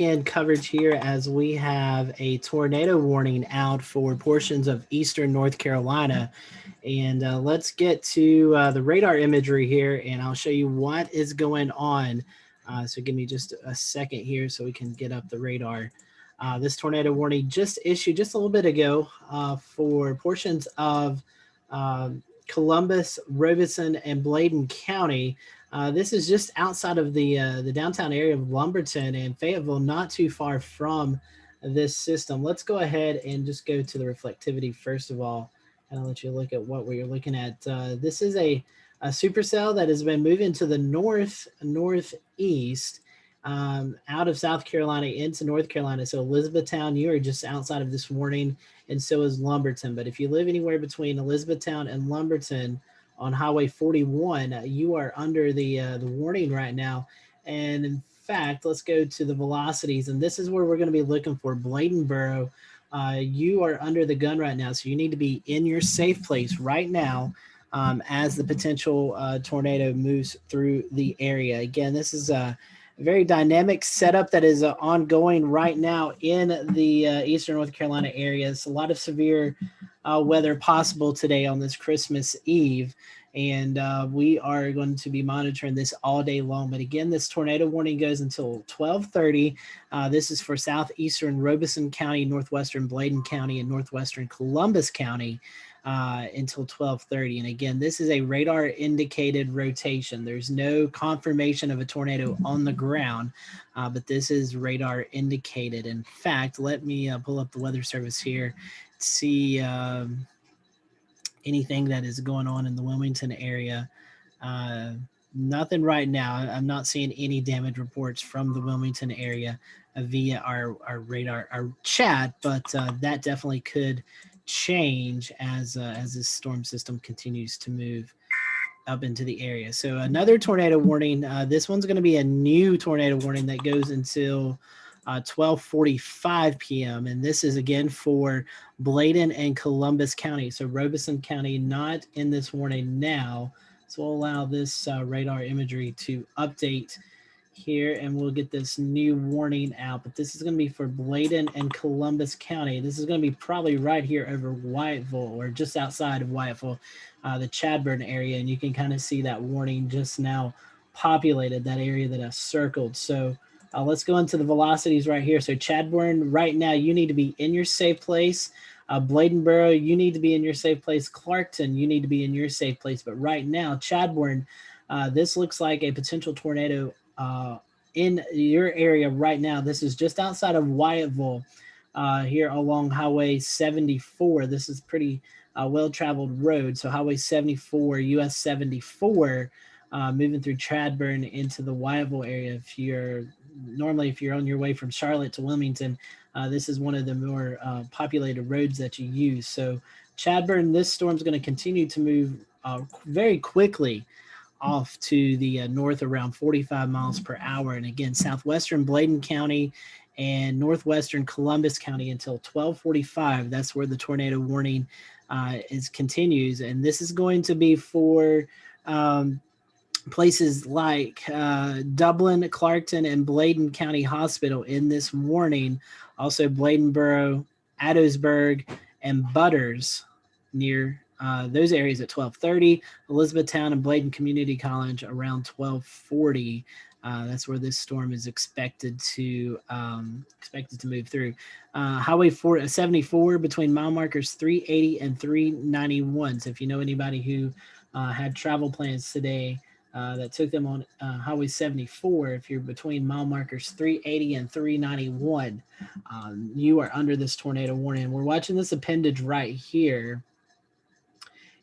And coverage here as we have a tornado warning out for portions of eastern North Carolina. And let's get to the radar imagery here, and I'll show you what is going on. So give me just a second here so we can get up the radar. This tornado warning just issued just a little bit ago for portions of Columbus, Robeson, and Bladen County. This is just outside of the downtown area of Lumberton and Fayetteville, not too far from this system. Let's go ahead and just go to the reflectivity first of all, and I'll let you look at what we're looking at. This is a supercell that has been moving to the northeast out of South Carolina into North Carolina. So Elizabethtown, you are just outside of this warning, and so is Lumberton. But if you live anywhere between Elizabethtown and Lumberton on Highway 41, you are under the warning right now. And in fact, let's go to the velocities, and this is where we're going to be looking for Bladenboro. You are under the gun right now, so you need to be in your safe place right now as the potential tornado moves through the area. Again, this is a very dynamic setup that is ongoing right now in the eastern North Carolina area. It's a lot of severe weather possible today on this Christmas Eve, and we are going to be monitoring this all day long. But again, this tornado warning goes until 12:30. This is for southeastern Robeson County, northwestern Bladen County, and northwestern Columbus County until 12:30. And again, this is a radar indicated rotation. There's no confirmation of a tornado on the ground, but this is radar indicated. In fact, let me pull up the weather service here, see anything that is going on in the Wilmington area. Uh, Nothing right now. I'm not seeing any damage reports from the Wilmington area via our radar, our chat, but that definitely could change as this storm system continues to move up into the area. So another tornado warning. This one's going to be a new tornado warning that goes until 12:45 p.m. And this is again for Bladen and Columbus County. So Robeson County not in this warning now. So we'll allow this radar imagery to update here, and we'll get this new warning out. But this is going to be for Bladen and Columbus County. This is going to be probably right here over Wyatteville, or just outside of Wyatteville, the Chadburn area. And you can kind of see that warning just now populated, that area that I've circled. So let's go into the velocities right here. So Chadburn, right now, you need to be in your safe place. Bladenboro, you need to be in your safe place. Clarkton, you need to be in your safe place. But right now, Chadburn, this looks like a potential tornado in your area right now. This is just outside of Wyatteville here along Highway 74. This is pretty well-traveled road. So Highway 74, US 74, moving through Chadburn into the Wyatteville area. If you're on your way from Charlotte to Wilmington, this is one of the more populated roads that you use. So Chadburn, this storm's going to continue to move very quickly off to the north around 45 miles per hour. And again, southwestern Bladen County and northwestern Columbus County until 12:45. That's where the tornado warning continues. And this is going to be for places like Dublin, Clarkton, and Bladen County Hospital in this warning. Also Bladenboro, Adosburg, and Butters near those areas at 12:30. Elizabethtown and Bladen Community College around 12:40. That's where this storm is expected to move through. Highway 74 between mile markers 380 and 391. So if you know anybody who had travel plans today that took them on Highway 74, if you're between mile markers 380 and 391, you are under this tornado warning. We're watching this appendage right here,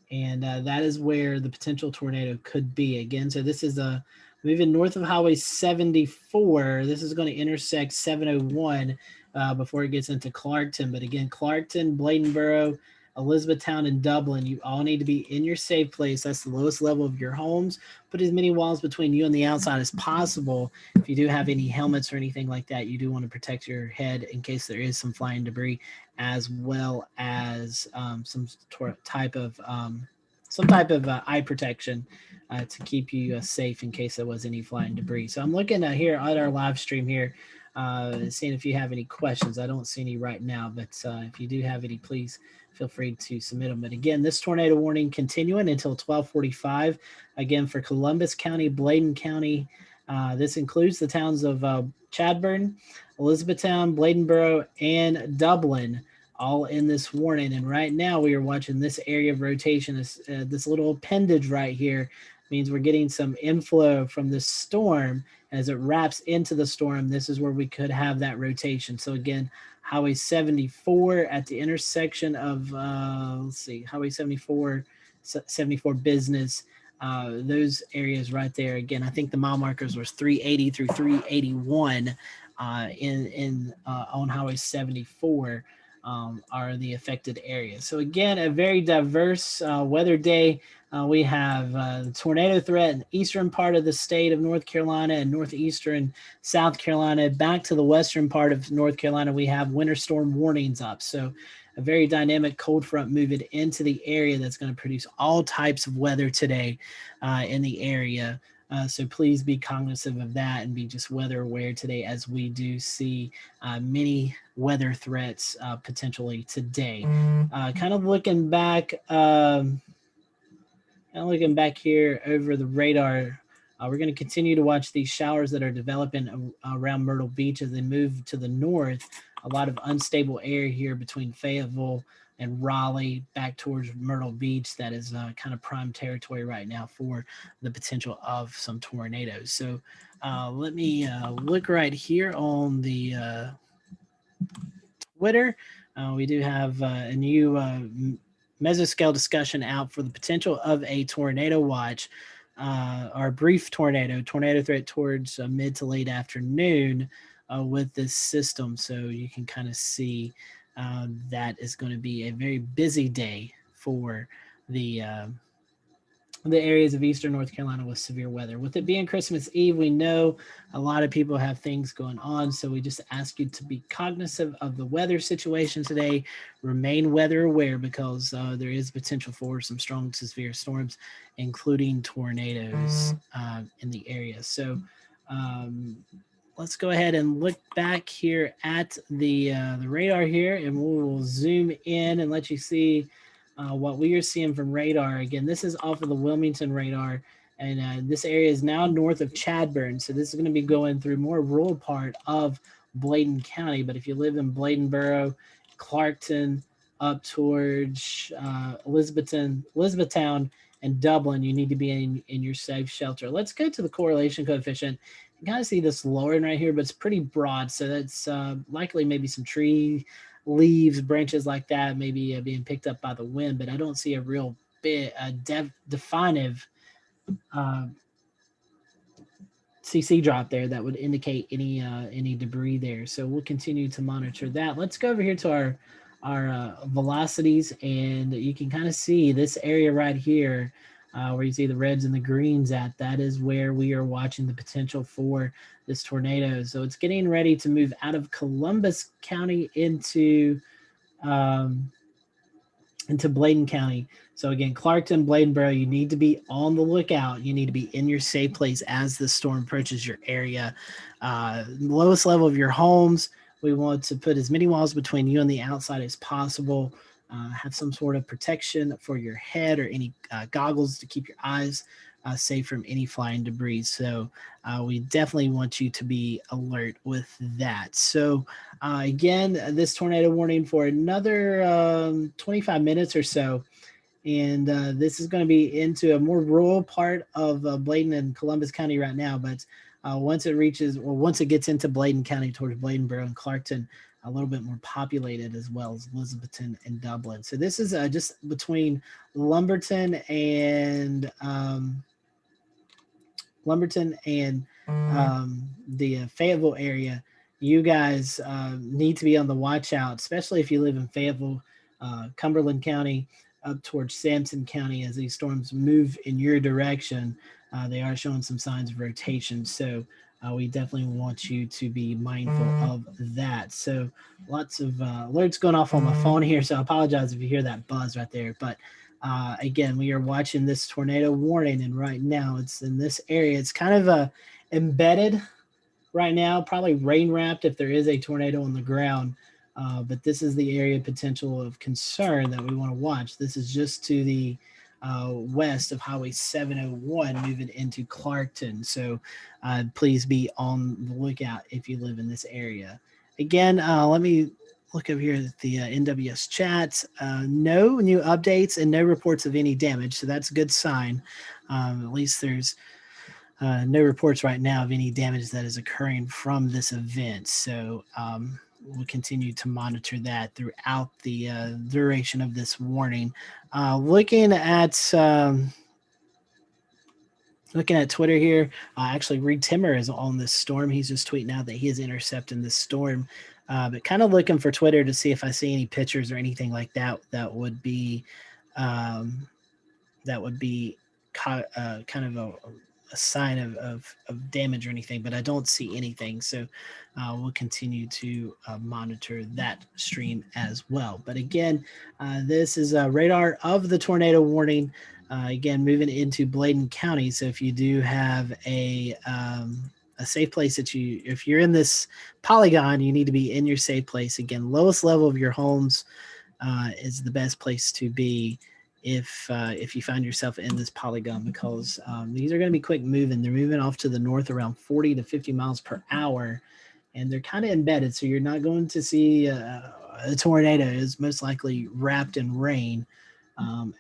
and that is where the potential tornado could be. Again, so this is moving north of Highway 74. This is going to intersect 701 before it gets into Clarkton. But again, Clarkton, Bladenboro, Elizabethtown, and Dublin, you all need to be in your safe place. That's the lowest level of your homes. Put as many walls between you and the outside as possible. If you do have any helmets or anything like that, you do want to protect your head in case there is some flying debris, as well as some type of eye protection to keep you safe in case there was any flying debris. So I'm looking here at our live stream here. seeing if you have any questions. I don't see any right now, but if you do have any, please feel free to submit them. But again, this tornado warning continuing until 12:45. Again, for Columbus County, Bladen County. This includes the towns of Chadburn, Elizabethtown, Bladenboro, and Dublin, all in this warning. And right now we are watching this area of rotation. This little appendage right here means we're getting some inflow from this storm. As it wraps into the storm, this is where we could have that rotation. So again, Highway 74 at the intersection of, let's see, Highway 74, 74 Business, those areas right there. Again, I think the mile markers was 380 through 381 on Highway 74 are the affected areas. So again, a very diverse weather day. We have the tornado threat in the eastern part of the state of North Carolina and northeastern South Carolina. Back to the western part of North Carolina, we have winter storm warnings up. So a very dynamic cold front moving into the area that's going to produce all types of weather today in the area. So please be cognizant of that and be just weather aware today, as we do see many weather threats potentially today. Kind of looking back here over the radar, we're going to continue to watch these showers that are developing around Myrtle Beach as they move to the north. A lot of unstable air here between Fayetteville and Raleigh back towards Myrtle Beach. That is kind of prime territory right now for the potential of some tornadoes. So let me look right here on the Twitter. We do have a new mesoscale discussion out for the potential of a tornado watch, or brief tornado threat towards mid to late afternoon with this system. So you can kind of see that is going to be a very busy day for the areas of eastern North Carolina with severe weather. With it being Christmas Eve, we know a lot of people have things going on, so we just ask you to be cognizant of the weather situation today. Remain weather aware, because there is potential for some strong to severe storms, including tornadoes in the area. So let's go ahead and look back here at the radar here, and we will zoom in and let you see what we are seeing from radar. Again, this is off of the Wilmington radar, and this area is now north of Chadburn. So this is going to be going through more rural part of Bladen County. But if you live in Bladenboro, Clarkton, up towards Elizabethtown, and Dublin, you need to be in your safe shelter. Let's go to the correlation coefficient. You kind of see this lowering right here, but it's pretty broad. So that's likely maybe some tree leaves, branches like that, maybe being picked up by the wind, but I don't see a real bit definitive CC drop there that would indicate any debris there. So we'll continue to monitor that. Let's go over here to our velocities, and you can kind of see this area right here where you see the reds and the greens at. That is where we are watching the potential for this tornado. So it's getting ready to move out of Columbus County into Bladen County. So again, Clarkton, Bladenboro, you need to be on the lookout. You need to be in your safe place as the storm approaches your area. Lowest level of your homes, we want to put as many walls between you and the outside as possible. Have some sort of protection for your head, or any goggles to keep your eyes safe from any flying debris. So we definitely want you to be alert with that. So again, this tornado warning for another 25 minutes or so. And this is going to be into a more rural part of Bladen and Columbus County right now. But once it gets into Bladen County towards Bladenboro and Clarkton, a little bit more populated, as well as Elizabethton and Dublin. So this is just between Lumberton and the Fayetteville area. You guys need to be on the watch out, especially if you live in Fayetteville, Cumberland County, up towards Sampson County. As these storms move in your direction, they are showing some signs of rotation. So we definitely want you to be mindful of that. So lots of alerts going off on my phone here, so I apologize if you hear that buzz right there. But again, we are watching this tornado warning, and right now it's in this area. It's kind of embedded right now, probably rain wrapped if there is a tornado on the ground. But this is the area potential of concern that we want to watch. This is just to the west of Highway 701 moving into Clarkton. So please be on the lookout if you live in this area. Again, let me look over here at the NWS chat. No new updates and no reports of any damage. So that's a good sign. At least there's no reports right now of any damage that is occurring from this event. So we'll continue to monitor that throughout the duration of this warning. Looking at Twitter here, actually Reed Timmer is on this storm. He's just tweeting out that he is intercepting this storm. But kind of looking for Twitter to see if I see any pictures or anything like that that would be kind of a sign of damage or anything, but I don't see anything. So we'll continue to monitor that stream as well. But again, this is a radar of the tornado warning. Again, moving into Bladen County. So if you do have a safe place if you're in this polygon, you need to be in your safe place. Again, lowest level of your homes is the best place to be if you find yourself in this polygon, because these are going to be quick moving. They're moving off to the north around 40 to 50 miles per hour, and they're kind of embedded. So you're not going to see a tornado. Is most likely wrapped in rain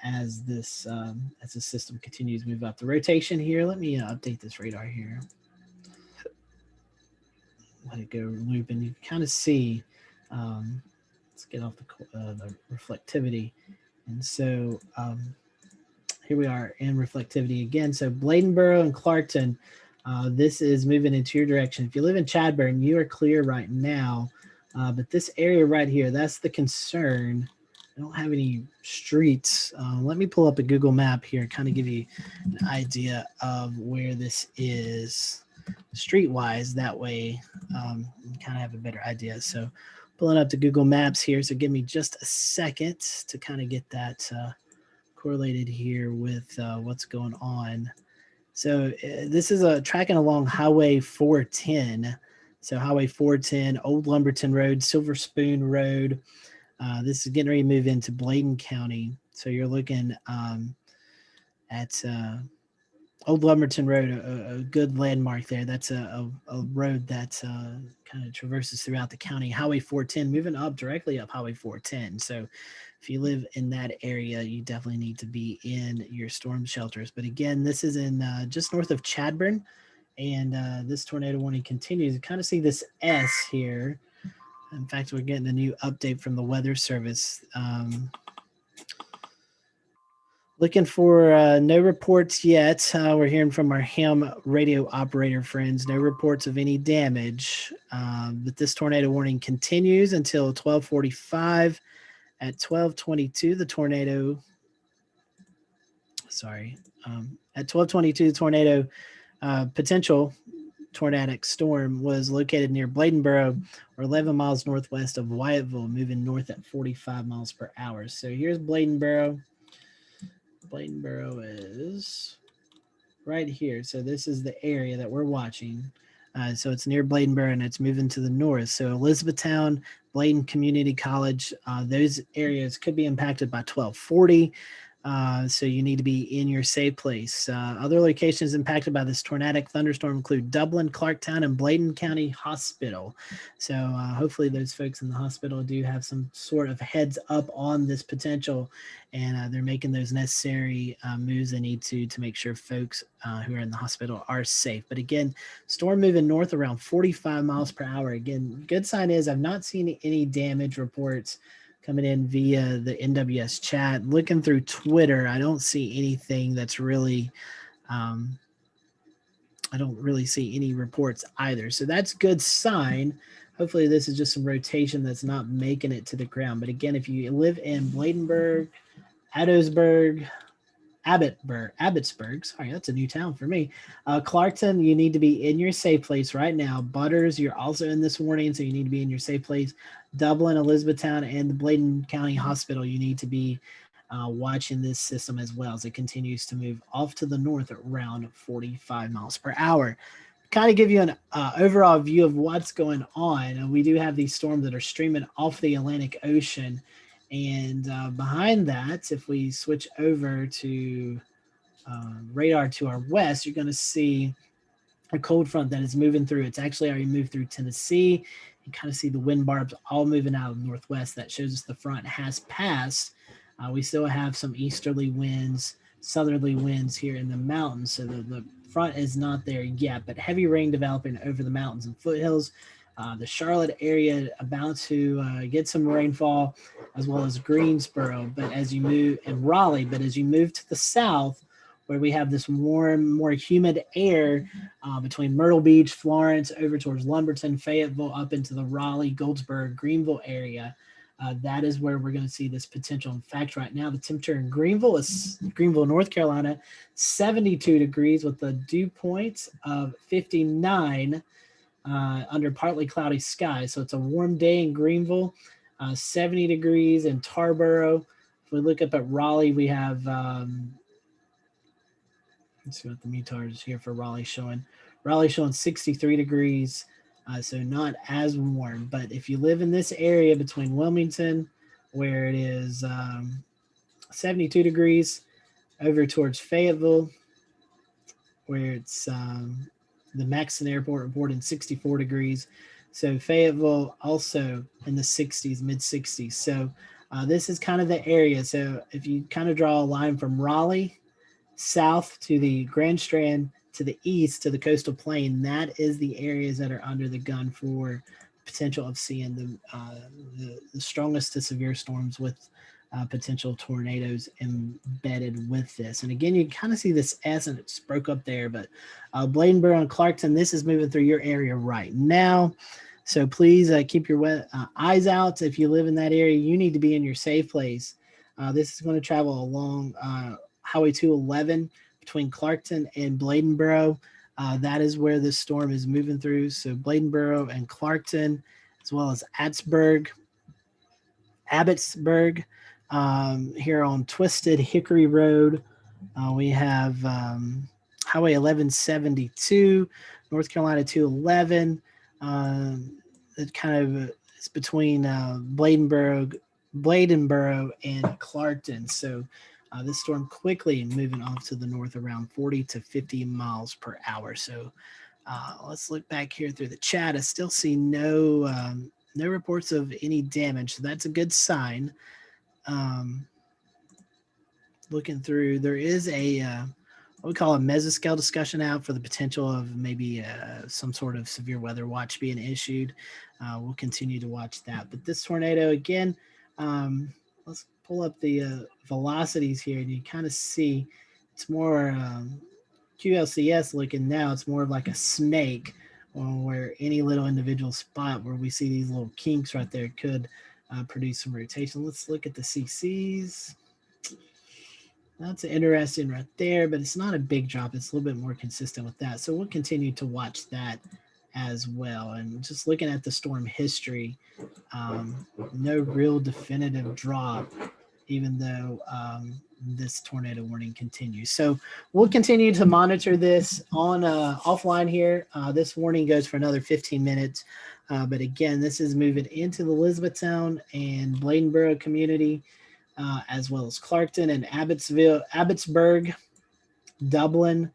as the system continues to move up. The rotation here, let me update this radar here. Let it go looping. You can kind of see, let's get off the reflectivity. And so here we are in reflectivity again. So Bladenboro and Clarkton, this is moving into your direction. If you live in Chadburn, you are clear right now. But this area right here, that's the concern. I don't have any streets. Let me pull up a Google map here, kind of give you an idea of where this is street-wise. That way you kind of have a better idea. So pulling up the Google Maps here. So give me just a second to kind of get that correlated here with what's going on. So this is tracking along Highway 410. So Highway 410, Old Lumberton Road, Silver Spoon Road. This is getting ready to move into Bladen County. So you're looking at Old Lumberton Road, a good landmark there. That's a road that kind of traverses throughout the county. Highway 410, moving up directly up Highway 410. So if you live in that area, you definitely need to be in your storm shelters. But again, this is in just north of Chadburn, and this tornado warning continues. You kind of see this S here. In fact, we're getting a new update from the Weather Service. Looking for no reports yet. We're hearing from our ham radio operator friends. No reports of any damage. But this tornado warning continues until 12:45. At 12:22, the tornado. At 12:22, the tornado potential tornadic storm was located near Bladenboro, or 11 miles northwest of Wyatteville, moving north at 45 miles per hour. So here's Bladenboro. Bladenboro is right here. So this is the area that we're watching. So it's near Bladenboro, and it's moving to the north. So Elizabethtown, Bladen Community College, those areas could be impacted by 1240. So you need to be in your safe place. Other locations impacted by this tornadic thunderstorm include Dublin, Clarktown, and Bladen County Hospital. So hopefully those folks in the hospital do have some sort of heads up on this potential, and they're making those necessary moves they need to make sure folks who are in the hospital are safe. But again, storm moving north around 45 miles per hour. Again, good sign is I've not seen any damage reports coming in via the NWS chat. Looking through Twitter, I don't see anything that's really, I don't really see any reports either. So that's a good sign. Hopefully this is just some rotation that's not making it to the ground. But again, if you live in Bladenburg, Abbotsburg, sorry, that's a new town for me. Clarkton, you need to be in your safe place right now. Butters, you're also in this warning, so you need to be in your safe place. Dublin, Elizabethtown, and the Bladen County Hospital, you need to be watching this system as well as it continues to move off to the north at around 45 miles per hour. kind of give you an overall view of what's going on. We do have these storms that are streaming off the Atlantic Ocean. And behind that, if we switch over to radar to our west, you're going to see a cold front that is moving through. It's actually already moved through Tennessee. You kind of see the wind barbs all moving out of the northwest. That shows us the front has passed. We still have some easterly winds, southerly winds here in the mountains. So the front is not there yet, but heavy rain developing over the mountains and foothills. The Charlotte area about to get some rainfall, as well as Greensboro. But as you move, and Raleigh, but as you move to the south, where we have this warm, more humid air between Myrtle Beach, Florence, over towards Lumberton, Fayetteville, up into the Raleigh, Goldsboro, Greenville area. That is where we're going to see this potential. In fact, right now, the temperature in Greenville, North Carolina, 72 degrees with a dew point of 59 under partly cloudy skies. So it's a warm day in Greenville, 70 degrees in Tarboro. If we look up at Raleigh, we have let's see what the METAR is here for Raleigh showing. Raleigh showing 63 degrees, so not as warm. But if you live in this area between Wilmington, where it is 72 degrees, over towards Fayetteville, where it's the Maxson Airport reporting 64 degrees. So Fayetteville also in the 60s, mid 60s. So this is kind of the area. So if you kind of draw a line from Raleigh south to the Grand Strand to the east to the coastal plain, that is the areas that are under the gun for potential of seeing the strongest to severe storms with potential tornadoes embedded with this. And again, you kind of see this S and it just broke up there, but Bladenboro and Clarkson, this is moving through your area right now. So please keep your eyes out. If you live in that area, you need to be in your safe place. This is going to travel along Highway 211 between Clarkson and Bladenboro. That is where this storm is moving through. So Bladenboro and Clarkson, as well as Abbotsburg, here on Twisted Hickory Road. We have Highway 1172, North Carolina 211. It kind of is between Bladenboro and Clarkson. So this storm quickly moving off to the north around 40 to 50 miles per hour. So let's look back here through the chat. I still see no reports of any damage. So that's a good sign. Looking through, there is a what we call a mesoscale discussion out for the potential of maybe some sort of severe weather watch being issued. We'll continue to watch that. But this tornado, again, let's pull up the velocities here, and you kind of see it's more QLCS looking now. It's more of like a snake, where any little individual spot where we see these little kinks right there could produce some rotation. Let's look at the CCs. That's interesting right there, but it's not a big drop. It's a little bit more consistent with that. So we'll continue to watch that as well. And just looking at the storm history, no real definitive drop, even though this tornado warning continues. So we'll continue to monitor this on offline here. This warning goes for another 15 minutes. But again, this is moving into the Elizabethtown and Bladenboro community, as well as Clarkson and Abbotsburg, Dublin,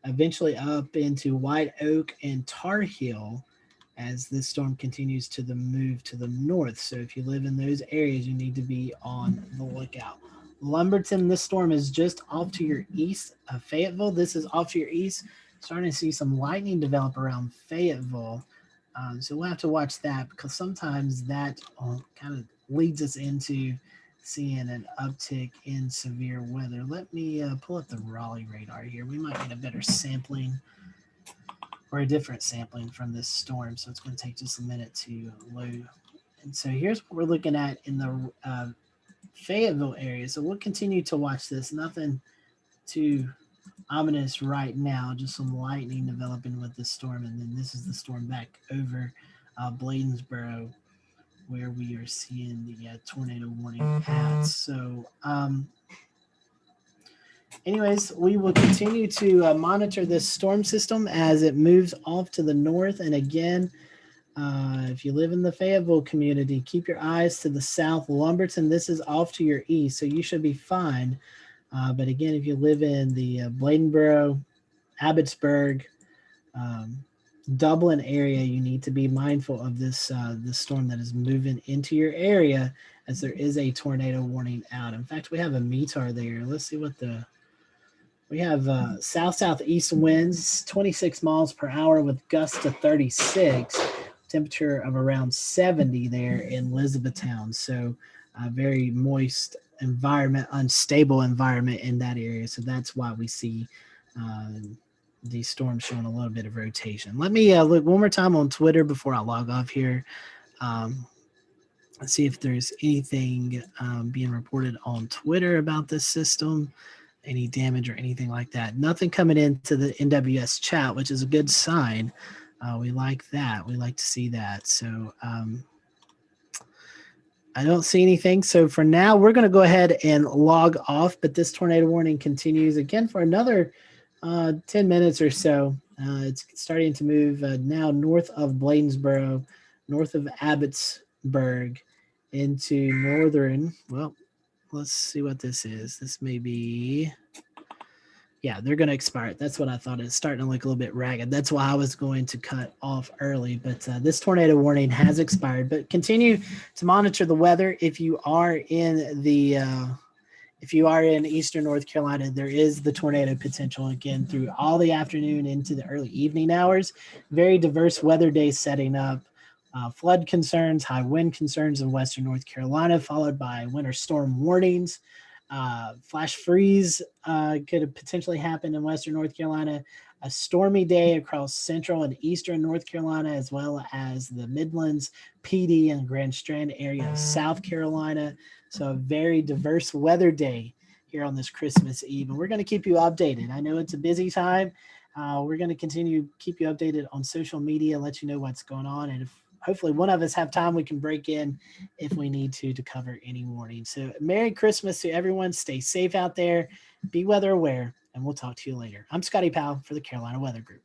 eventually up into White Oak and Tar Heel as this storm continues to the move to the north. So if you live in those areas, you need to be on the lookout. Lumberton, this storm is just off to your east of Fayetteville. This is off to your east. Starting to see some lightning develop around Fayetteville. So we'll have to watch that, because sometimes that kind of leads us into seeing an uptick in severe weather. Let me pull up the Raleigh radar here. We might get a better sampling or a different sampling from this storm. So it's going to take just a minute to load. And so here's what we're looking at in the Fayetteville area. So we'll continue to watch this. Nothing too ominous right now, just some lightning developing with this storm. And then this is the storm back over Bladensboro, where we are seeing the tornado warning paths. So Anyways, we will continue to monitor this storm system as it moves off to the north. And again, if you live in the Fayetteville community, keep your eyes to the south. Lumberton, this is off to your east, so you should be fine. But again, if you live in the Bladenboro, Abbotsburg, um, Dublin area, you need to be mindful of this storm that is moving into your area, as there is a tornado warning out. In fact, we have a METAR there. Let's see what we have south southeast winds, 26 miles per hour with gusts to 36. Temperature of around 70 there in Elizabethtown. So, very moist environment, unstable environment in that area. So that's why we see uh, these storms showing a little bit of rotation. Let me look one more time on Twitter before I log off here. Um, let's see if there's anything being reported on Twitter about this system, any damage or anything like that. Nothing coming into the NWS chat, which is a good sign. We like that. We like to see that. So I don't see anything. So for now, we're going to go ahead and log off. But this tornado warning continues again for another 10 minutes or so. It's starting to move now north of Bladensboro, north of Abbotsburg, into northern. Well, let's see what this is. This may be. Yeah, they're going to expire. That's what I thought. It's starting to look a little bit ragged. That's why I was going to cut off early. But this tornado warning has expired. But continue to monitor the weather. If you are in eastern North Carolina, there is the tornado potential again through all the afternoon into the early evening hours. Very diverse weather days setting up. Flood concerns, high wind concerns in western North Carolina, followed by winter storm warnings. Flash freeze could potentially happen in western North Carolina. A stormy day across central and eastern North Carolina, as well as the Midlands, PD, and Grand Strand area of South Carolina. So a very diverse weather day here on this Christmas Eve. And we're going to keep you updated. I know it's a busy time. We're going to continue to keep you updated on social media, let you know what's going on. And if hopefully one of us have time, we can break in if we need to cover any warning. So Merry Christmas to everyone. Stay safe out there. Be weather aware. And we'll talk to you later. I'm Scotty Powell for the Carolina Weather Group.